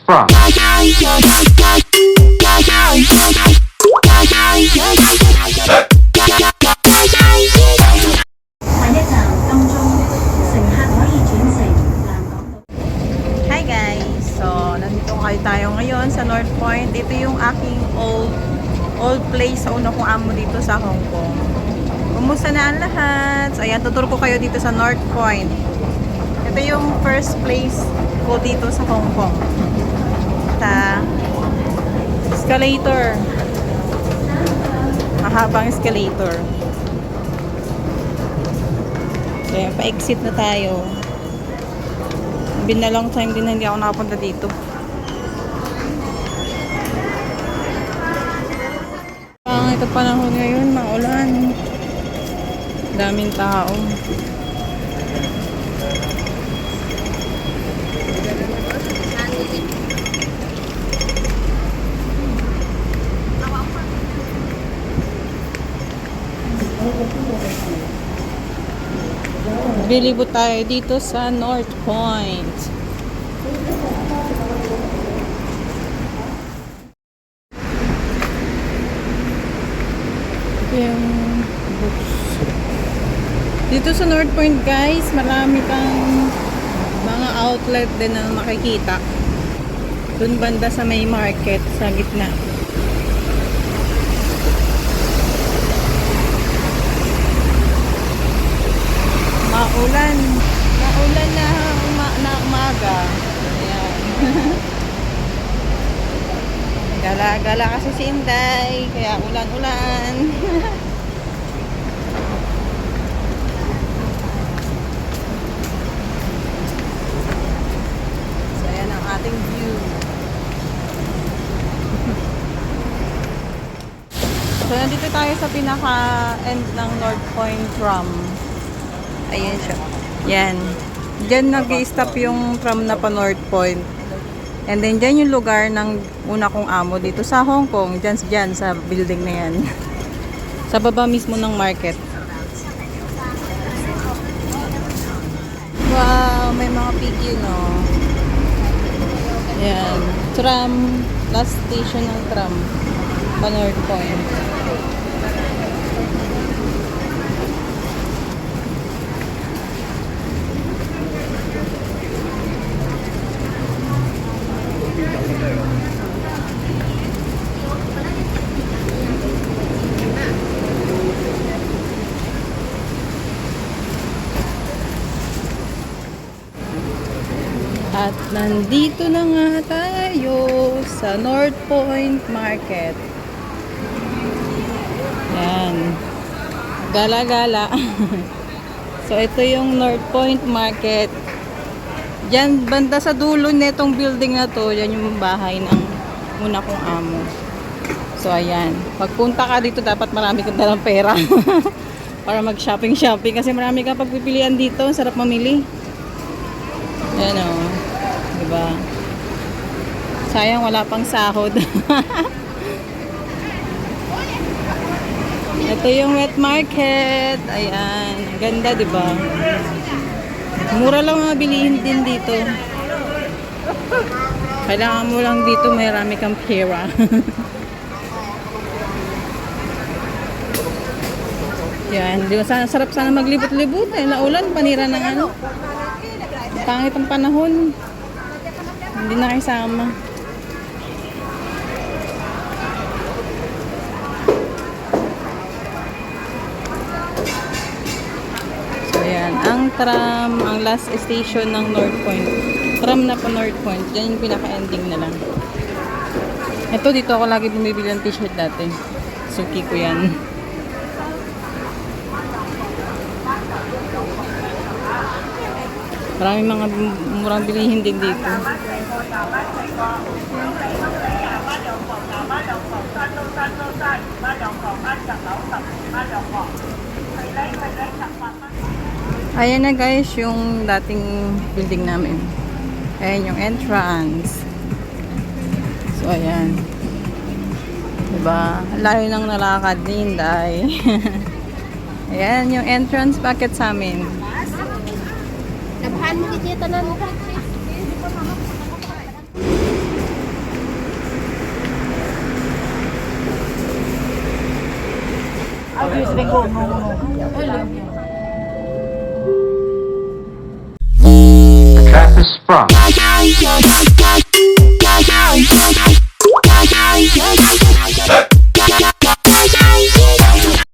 from. Hi guys! So, nandito tayo ngayon sa North Point. Ito yung aking old place sa una kong amo dito sa Hong Kong. Kumusta na ang lahat? So, ayan, tuturo ko kayo dito sa North Point. Ito yung first place ko dito sa Hong Kong. Escalator. Mahabang escalator. Kaya pa-exit na tayo. Been a long time din hindi ako nakapunta dito. Ito panahon ngayon, maulan. Daming tao. Bilibot tayo dito sa North Point. Ito yung books. Dito sa North Point guys, marami kang mga outlet din na makikita. Doon banda sa may market sa gitna. Maulan na umaga. Ayan. Gala-gala kasi si Inday, kaya ulan-ulan. So ayan ang ating view. So nandito tayo sa pinaka-end ng North Point tram. Ayan siya. Yan. Diyan nag-i-stop yung tram na pa North Point. And then diyan yung lugar ng una kong amo dito sa Hong Kong. Diyan sa building na yan. Sa baba mismo ng market. Wow, may mga piggy no. Yan. Tram. Last station ng tram pa North Point. At nandito na nga tayo sa North Point Market. Yan. Gala-gala. So, ito yung North Point Market. Diyan, banda sa dulo nitong building na to, yan yung bahay ng una kong amo. So, ayan. Pagpunta ka dito, dapat marami kang dalang pera. Para mag-shopping-shopping. Kasi marami kang pagpipilian dito. Sarap mamili. Ayan o. Diba? Sayang wala pang sahod. Ito yung wet market. Ayan. Ganda, diba? Mura lang mga bilihin din dito. Kailangan mo lang dito marami kang pera. Yan. Diba? Sarap sana maglibot-libot. Naulan. Panira ng ano. Pangit ang panahon. Hindi na kasama. So, ayan. Ang tram, ang last station ng North Point. Tram na po North Point. Yan yung pinaka-ending na lang. Ito, dito ako lagi bumibili ng t-shirt dati. Suki ko yan. Maraming mga murang bilihin din dito. Ayan na guys yung dating building namin. Ayan yung entrance. So ayan. Diba? Layo nang nalakad ni Inday. Ayan yung entrance packet sa amin. The trap is sprung.